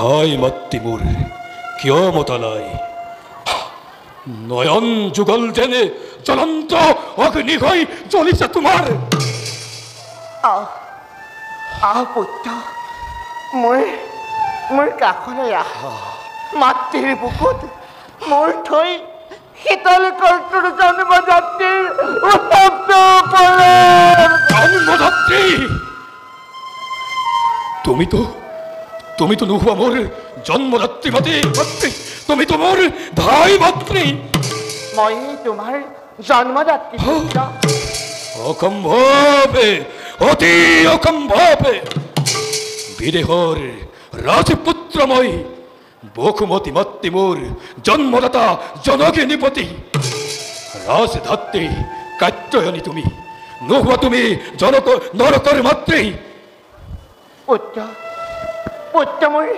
ভাই মাতৃ মোর কিয় মতালাই নয়ন যুগল জেনে জ্বলন্ত অগ্নি হই জ্বলিছে তোমার। পুত্ৰ মোৰ কাষলৈ আহ। মাতৃৰ বুকুত মোৰ থৈ শীতল কণ্ঠৰ জন্মযাত্ৰীৰ জন্মযাত্ৰী তুমি তো নোহোৱা মোৰ জন্মযাত্ৰী মাতৃ তুমি তো মোৰ ভাই মাতৃ। মই তোমাৰ জন্মযাত্ৰী। অসম্ভৱে অতি অসম্ভৱে বিদেহৰ ৰাজপুত্ৰ মই বসুমতী মাতৃ মোৰ জন্মদাতা জনগিনীপতি ৰাজধাত্ৰী কাত্যায়নী তুমি নোহোৱা তুমি নৰকৰ মাতৃ। পুত্ৰ মোৰ